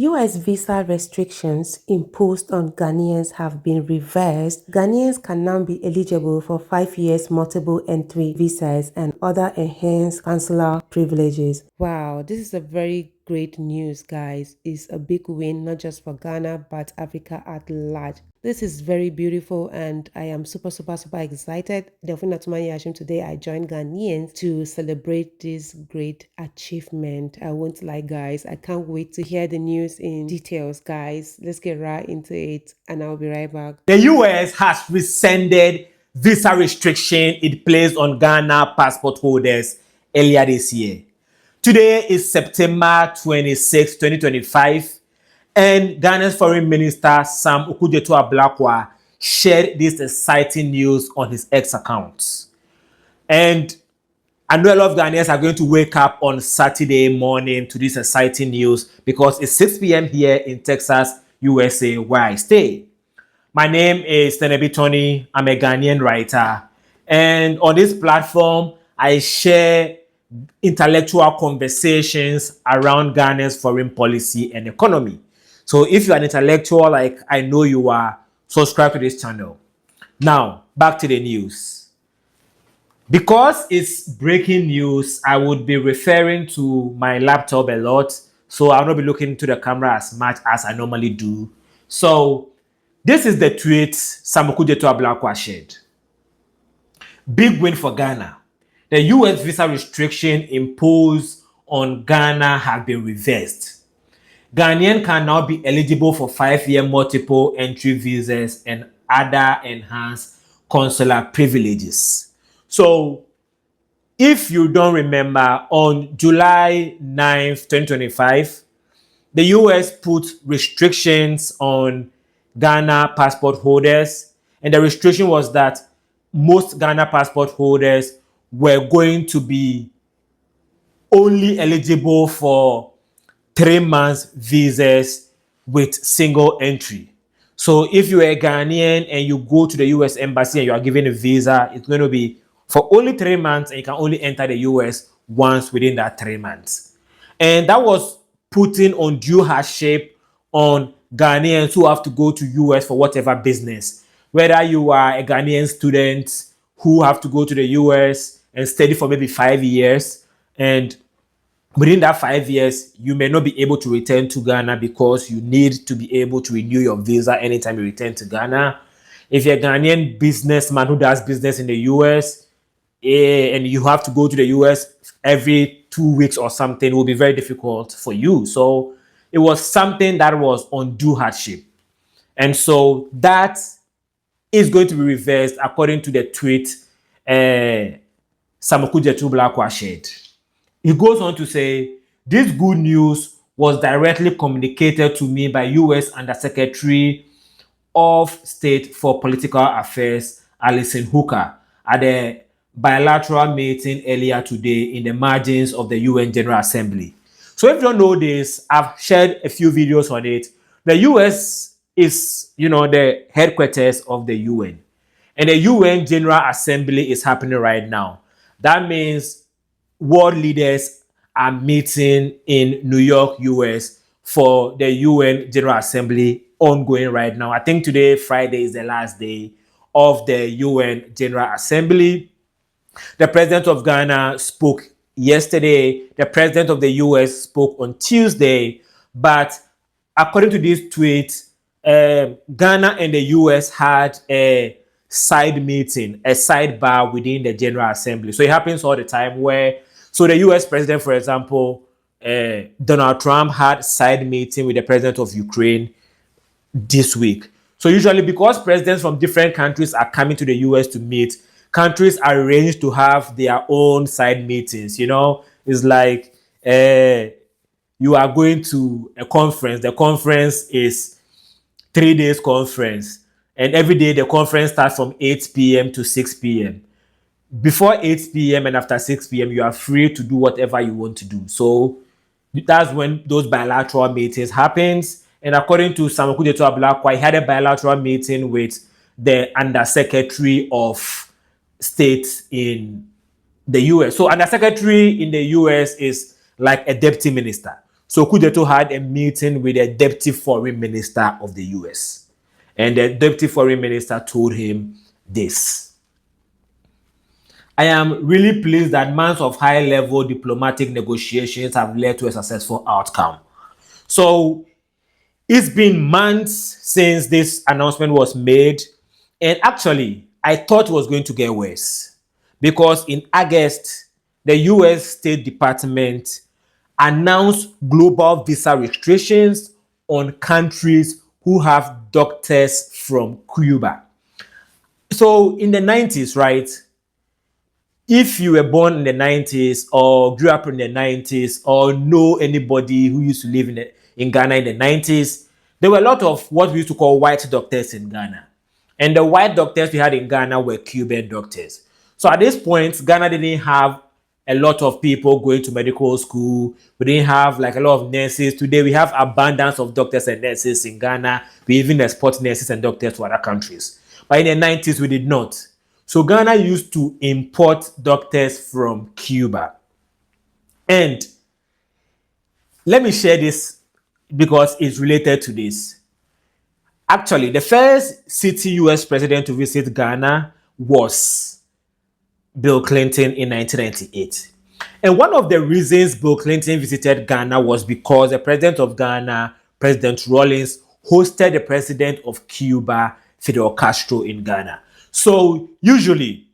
US visa restrictions imposed on Ghanaians have been reversed. Ghanaians can now be eligible for 5 years multiple entry visas and other enhanced consular privileges. Wow, this is a very great news, guys. It's a big win, not just for Ghana, but Africa at large. This is very beautiful, and I am super excited. Today, I joined Ghanaians to celebrate this great achievement. I won't lie, guys. I can't wait to hear the news in details, guys. Let's get right into it, and I'll be right back. The US has rescinded visa restriction it placed on Ghana passport holders earlier this year. Today is September 26, 2025, and Ghana's Foreign Minister Sam Okudzeto-Ablakwa shared this exciting news on his X account. And I know a lot of Ghanaians are going to wake up on Saturday morning to this exciting news because it's 6 p.m. here in Texas, USA, where I stay. My name is Tenebi Tony. I'm a Ghanaian writer. And on this platform, I share intellectual conversations around Ghana's foreign policy and economy. So if you're an intellectual like I know you are, subscribe to this channel. Now, back to the news. Because it's breaking news, I would be referring to my laptop a lot. So I'll not be looking to the camera as much as I normally do. So this is the tweet Sam Okudzeto-Ablakwa shared. Big win for Ghana. The US visa restriction imposed on Ghana has been reversed. Ghanaians can now be eligible for 5-year multiple entry visas and other enhanced consular privileges. So, if you don't remember, on July 9th, 2025, the US put restrictions on Ghana passport holders, and the restriction was that most Ghana passport holders were going to be only eligible for 3 months visas with single entry. So if you're a Ghanaian and you go to the US embassy and you are given a visa, it's going to be for only 3 months, and you can only enter the US once within that 3 months. And that was putting undue hardship on Ghanaians who have to go to US for whatever business. Whether you are a Ghanaian student who have to go to the US and study for maybe 5 years, and within that 5 years, you may not be able to return to Ghana because you need to be able to renew your visa anytime you return to Ghana. If you're a Ghanaian businessman who does business in the US, and you have to go to the US every 2 weeks or something, it will be very difficult for you. So it was something that was undue hardship. And so that is going to be reversed according to the tweet Sam Okudzeto-Ablakwa shared. He goes on to say, this good news was directly communicated to me by US Undersecretary of State for Political Affairs, Alison Hooker, at a bilateral meeting earlier today in the margins of the UN General Assembly. So if you don't know this, I've shared a few videos on it. The US is, the headquarters of the UN. And the UN General Assembly is happening right now. That means world leaders are meeting in New York, US for the UN General Assembly ongoing right now. I think today, Friday, is the last day of the UN General Assembly. The president of Ghana spoke yesterday. The president of the US spoke on Tuesday. But according to this tweet, Ghana and the US had a side meeting, a sidebar within the General Assembly. So it happens all the time where, so the US president, for example, Donald Trump had side meeting with the president of Ukraine this week. So usually because presidents from different countries are coming to the US to meet, countries arrange to have their own side meetings. It's like you are going to a conference. The conference is 3 days conference, and every day the conference starts from 8 p.m. to 6 p.m. Before 8 p.m. and after 6 p.m., you are free to do whatever you want to do. So that's when those bilateral meetings happens. And according to Sam Okudzeto-Ablakwa, he had a bilateral meeting with the Undersecretary of State in the US. So Undersecretary in the US is like a deputy minister. So Kudeto had a meeting with the deputy foreign minister of the US. And the deputy foreign minister told him this: I am really pleased that months of high-level diplomatic negotiations have led to a successful outcome. So it's been months since this announcement was made. And actually, I thought it was going to get worse. Because in August, the US State Department announced global visa restrictions on countries who have doctors from Cuba. So in the 90s, right? If you were born in the 90s or grew up in the 90s or know anybody who used to live in Ghana in the 90s, there were a lot of what we used to call white doctors in Ghana. And the white doctors we had in Ghana were Cuban doctors. So at this point, Ghana didn't have a lot of people going to medical school. We didn't have like a lot of nurses. Today, we have abundance of doctors and nurses in Ghana. We even export nurses and doctors to other countries. But in the 90s, we did not. So Ghana used to import doctors from Cuba. And let me share this because it's related to this. Actually, the first city US president to visit Ghana was Bill Clinton in 1998. And one of the reasons Bill Clinton visited Ghana was because the president of Ghana, President Rawlings, hosted the president of Cuba, Fidel Castro, in Ghana. So usually,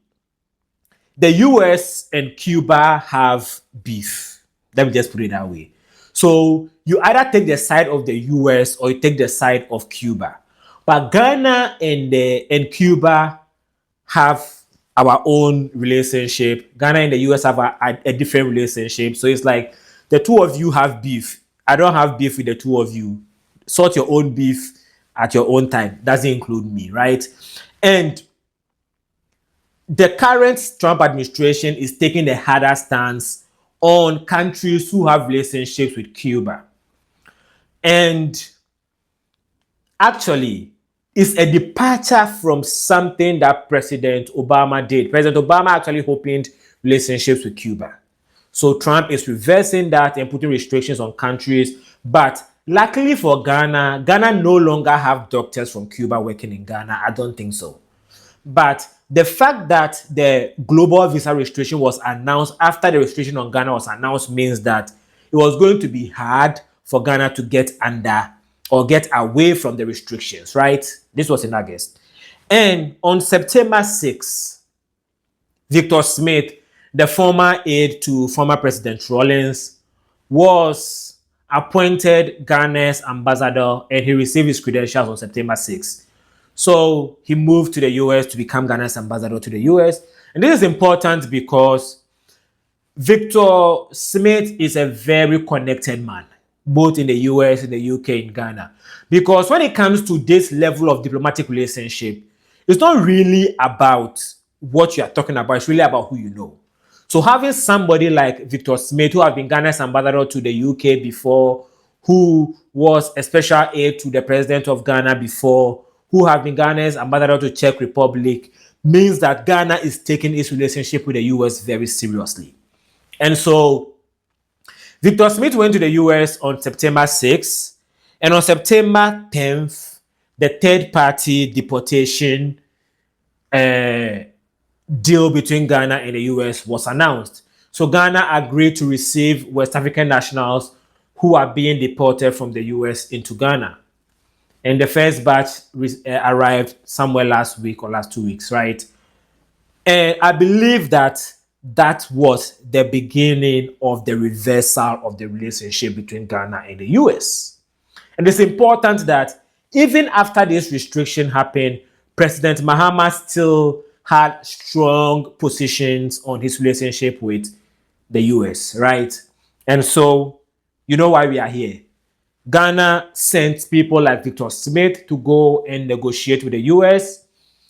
the US and Cuba have beef. Let me just put it that way. So you either take the side of the US or you take the side of Cuba. But Ghana and Cuba have our own relationship. Ghana and the US have a different relationship. So it's like the two of you have beef. I don't have beef with the two of you. Sort your own beef at your own time. Doesn't include me, right? And the current Trump administration is taking a harder stance on countries who have relationships with Cuba. And actually, it's a departure from something that President Obama did. President Obama actually opened relationships with Cuba. So Trump is reversing that and putting restrictions on countries. But luckily for Ghana, Ghana no longer have doctors from Cuba working in Ghana. I don't think so. But the fact that the global visa restriction was announced after the restriction on Ghana was announced means that it was going to be hard for Ghana to get under or get away from the restrictions, right? This was in August. And on September 6th, Victor Smith, the former aide to former President Rawlings, was appointed Ghana's ambassador and he received his credentials on September 6th. So he moved to the US to become Ghana's ambassador to the US. And this is important because Victor Smith is a very connected man, both in the US, in the UK, in Ghana. Because when it comes to this level of diplomatic relationship, it's not really about what you are talking about. It's really about who you know. So having somebody like Victor Smith, who have been Ghana's ambassador to the UK before, who was a special aide to the president of Ghana before, who have been Ghana's ambassador to Czech Republic, means that Ghana is taking its relationship with the US very seriously. And so Victor Smith went to the US on September 6th, and on September 10th, the third-party deportation deal between Ghana and the US was announced. So Ghana agreed to receive West African nationals who are being deported from the US into Ghana. And the first batch arrived somewhere last week or last 2 weeks, right? And I believe that that was the beginning of the reversal of the relationship between Ghana and the US. And it's important that even after this restriction happened, President Mahama still had strong positions on his relationship with the US, right? And so, you know why we are here. Ghana sent people like Victor Smith to go and negotiate with the US.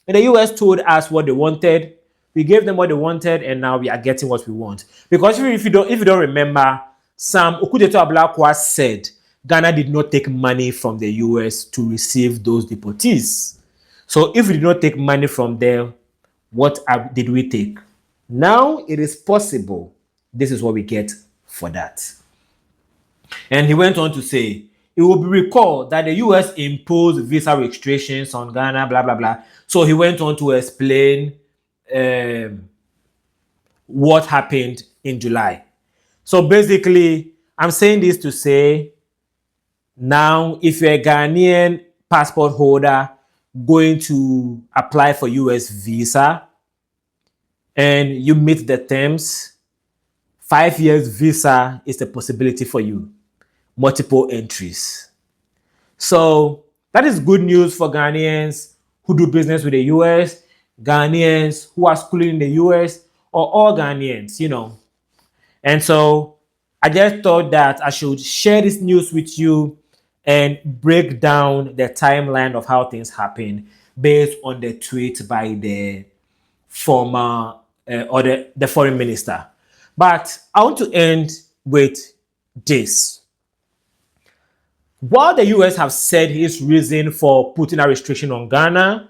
And the US told us what they wanted. We gave them what they wanted, and now we are getting what we want. Because if you don't remember, Sam Okujeto-Ablakwa said Ghana did not take money from the US to receive those deportees. So if we did not take money from them, what did we take? Now it is possible. This is what we get for that. And he went on to say, it will be recalled that the US imposed visa restrictions on Ghana, blah, blah, blah. So he went on to explain um, what happened in July. So basically, I'm saying this to say now, if you're a Ghanaian passport holder going to apply for US visa and you meet the terms, 5 years visa is a possibility for you, multiple entries. So that is good news for Ghanaians who do business with the US, Ghanaians who are schooling in the US, or all Ghanaians, And so I just thought that I should share this news with you and break down the timeline of how things happen based on the tweet by the former or the foreign minister. But I want to end with this. While the US have said his reason for putting a restriction on Ghana,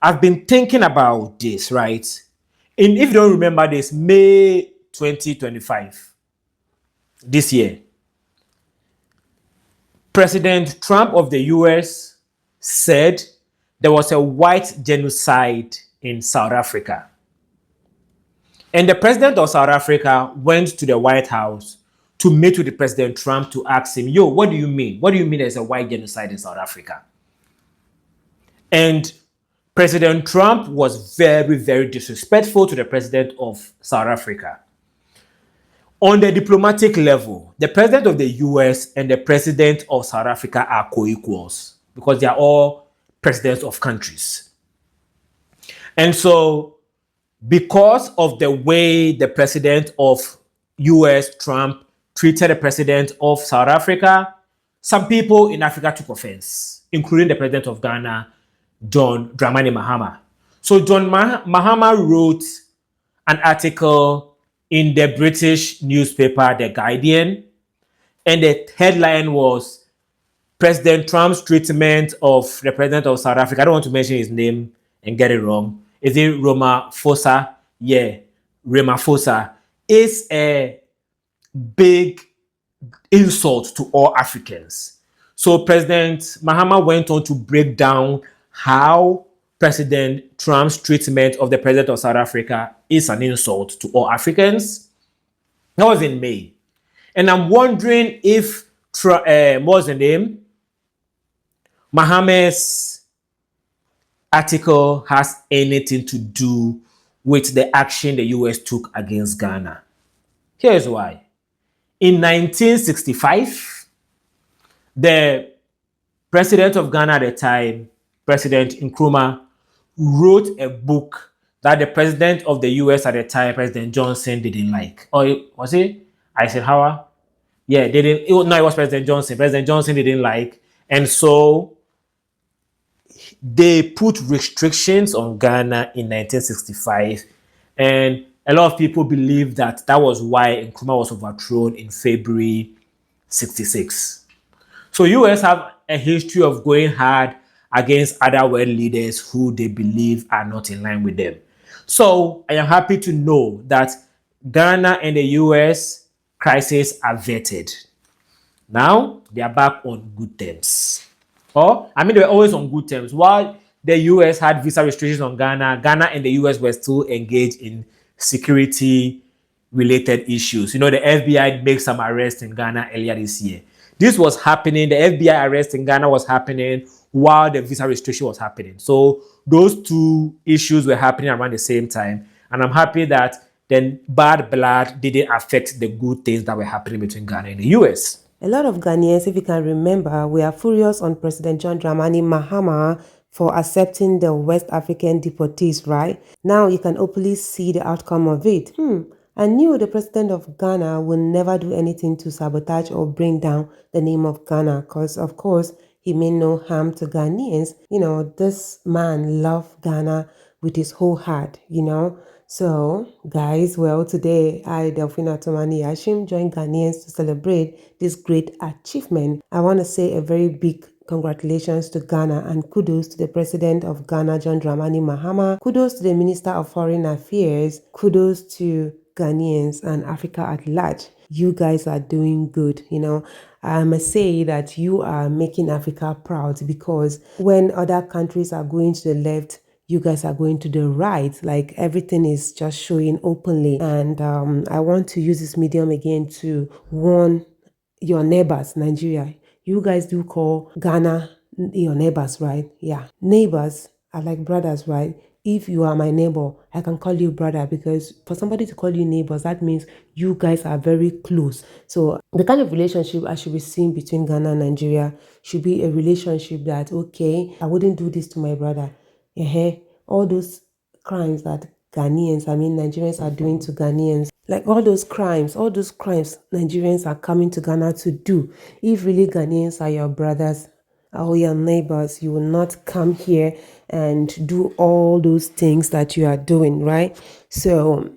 I've been thinking about this, right? And if you don't remember this, May 2025, this year, President Trump of the US said there was a white genocide in South Africa. And the president of South Africa went to the White House to meet with the President Trump to ask him, yo, what do you mean? What do you mean there's a white genocide in South Africa? And President Trump was very, very disrespectful to the president of South Africa. On the diplomatic level, the president of the US and the president of South Africa are co-equals because they are all presidents of countries. And so, because of the way the president of US, Trump, treated the president of South Africa, some people in Africa took offense, including the president of Ghana, John Dramani Mahama. So John Mahama wrote an article in the British newspaper, The Guardian, and the headline was President Trump's treatment of the president of South Africa. I don't want to mention his name and get it wrong. Is it Ramaphosa? Yeah, Ramaphosa is a big insult to all Africans. So President Mahama went on to break down how President Trump's treatment of the president of South Africa is an insult to all Africans. That was in May. And I'm wondering if, what was the name? Mahama's article has anything to do with the action the US took against Ghana. Here's why. In 1965, the president of Ghana at the time, President Nkrumah, wrote a book that the president of the US at the time, President Johnson, didn't like. Or was it Eisenhower? Yeah, they didn't. No, it was President Johnson. President Johnson didn't like. And so they put restrictions on Ghana in 1965. And a lot of people believe that that was why Nkrumah was overthrown in February 66. So US have a history of going hard against other world leaders who they believe are not in line with them. So I am happy to know that Ghana and the US crisis averted. Now they are back on good terms. They were always on good terms. While the US had visa restrictions on Ghana, Ghana and the US were still engaged in security related issues. The FBI made some arrests in Ghana earlier this year. This was happening, the FBI arrest in Ghana was happening while the visa restriction was happening. So those two issues were happening around the same time. And I'm happy that the bad blood didn't affect the good things that were happening between Ghana and the US. A lot of Ghanaians, if you can remember, were furious on President John Dramani Mahama for accepting the West African deportees, right? Now you can openly see the outcome of it. I knew the president of Ghana would never do anything to sabotage or bring down the name of Ghana because, of course, he meant no harm to Ghanaians. This man loved Ghana with his whole heart, So, guys, well, today I, Delphina Tomani Yashim, joined Ghanaians to celebrate this great achievement. I want to say a very big congratulations to Ghana and kudos to the President of Ghana, John Dramani Mahama. Kudos to the Minister of Foreign Affairs. Kudos to Ghanaians and Africa at large. You guys are doing good. I must say that you are making Africa proud, because when other countries are going to the left, you guys are going to the right. Like, everything is just showing openly. And I want to use this medium again to warn your neighbors, Nigeria. You guys do call Ghana your neighbors, right? Yeah. Neighbors are like brothers, right? If you are my neighbor, I can call you brother, because for somebody to call you neighbors, that means you guys are very close. So the kind of relationship I should be seeing between Ghana and Nigeria should be a relationship that, okay, I wouldn't do this to my brother. All those crimes that Nigerians are doing to Ghanaians, like all those crimes Nigerians are coming to Ghana to do. If really Ghanaians are your brothers or your neighbors, you will not come here and do all those things that you are doing, right? So,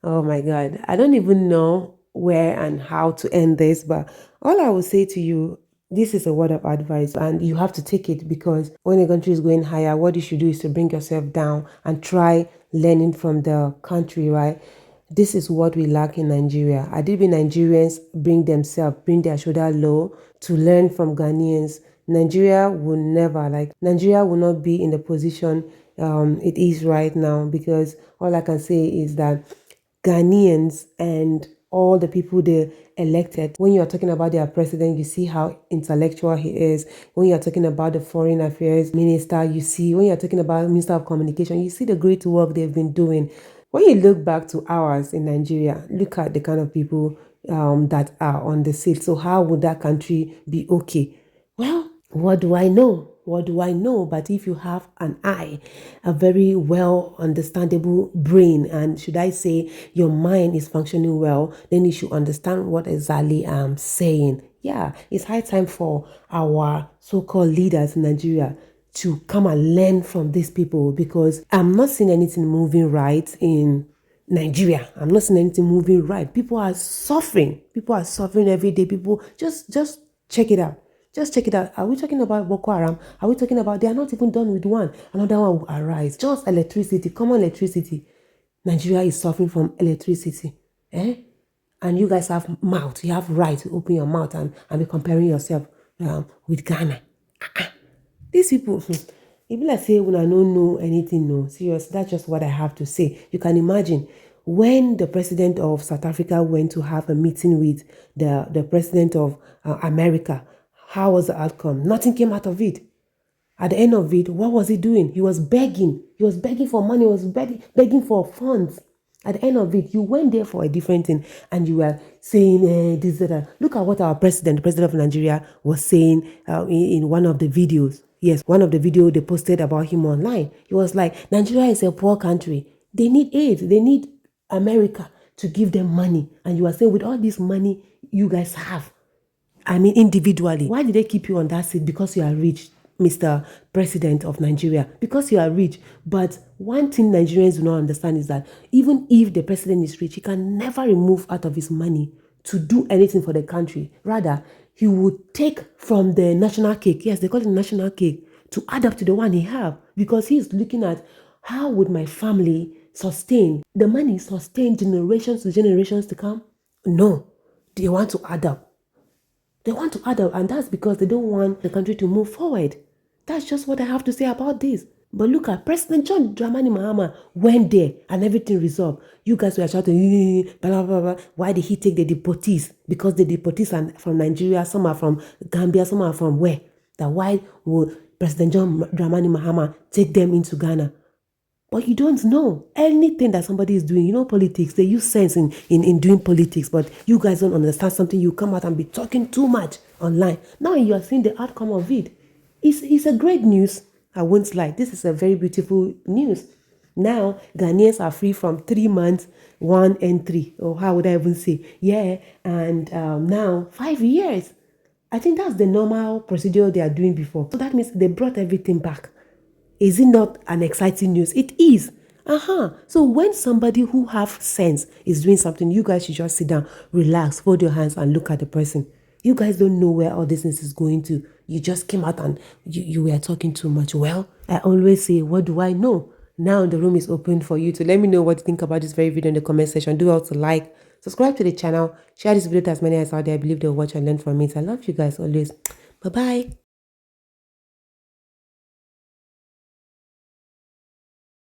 oh my God, I don't even know where and how to end this, but all I will say to you, this is a word of advice, and you have to take it, because when a country is going higher, what you should do is to bring yourself down and try learning from the country, right? This is what we lack in Nigeria. I did Nigerians bring bring their shoulder low to learn from Ghanaians. Nigeria will not be in the position it is right now, because all I can say is that Ghanaians and all the people they elected, when you are talking about their president, you see how intellectual he is. When you are talking about the foreign affairs minister, you see, when you are talking about minister of communication, you see the great work they've been doing. When you look back to ours in Nigeria, look at the kind of people that are on the seat. So how would that country be okay? Well, what do I know? What do I know? But if you have an eye, a very well understandable brain, and should I say your mind is functioning well, then you should understand what exactly I'm saying. Yeah, it's high time for our so-called leaders in Nigeria to come and learn from these people, because I'm not seeing anything moving right in Nigeria. I'm not seeing anything moving right. People are suffering. People are suffering every day. People just check it out. Just check it out. Are we talking about Boko Haram? Are we talking about, they are not even done with one? Another one will arise. Just electricity, common electricity. Nigeria is suffering from electricity. And you guys have mouth. You have right to open your mouth and be comparing yourself with Ghana. These people, it be like say when I don't know anything, no. Serious, that's just what I have to say. You can imagine when the president of South Africa went to have a meeting with the president of America, how was the outcome? Nothing came out of it. At the end of it, what was he doing? He was begging. He was begging for money. He was begging for funds. At the end of it, you went there for a different thing, and you were saying this, that. Look at what our president, the president of Nigeria, was saying in one of the videos. Yes, one of the videos they posted about him online. He was like, Nigeria is a poor country. They need aid. They need America to give them money. And you are saying, with all this money you guys have, individually, why did they keep you on that seat? Because you are rich, Mr. President of Nigeria. Because you are rich. But one thing Nigerians do not understand is that even if the president is rich, he can never remove out of his money to do anything for the country. Rather, he would take from the national cake. Yes, they call it national cake, to add up to the one he have. Because he is looking at, how would my family sustain? The money sustain generations to generations to come? No. They want to add up. They want to add up, and that's because they don't want the country to move forward. That's just what I have to say about this. But look at President John Dramani Mahama went there and everything resolved. You guys were shouting, blah, blah, blah. Why did he take the deportees? Because the deportees are from Nigeria, some are from Gambia, some are from where? That why would President John Dramani Mahama take them into Ghana? But you don't know anything that somebody is doing. Politics, they use sense in doing politics, but you guys don't understand something. You come out and be talking too much online. Now you are seeing the outcome of it. It's a great news. I won't lie. This is a very beautiful news. Now, Ghanaians are free from 3 months, 1 and 3. Or how would I even say? Yeah, and now 5 years. I think that's the normal procedure they are doing before. So that means they brought everything back. Is it not an exciting news? It is. So when somebody who have sense is doing something, you guys should just sit down, relax, fold your hands and look at the person. You guys don't know where all this is going to. You just came out and you were talking too much. Well, I always say, what do I know? Now the room is open for you to let me know what you think about this very video in the comment section. Do also like, Subscribe to the channel, share this video to as many as out there. I believe they'll watch and learn from it. I love you guys always. Bye bye.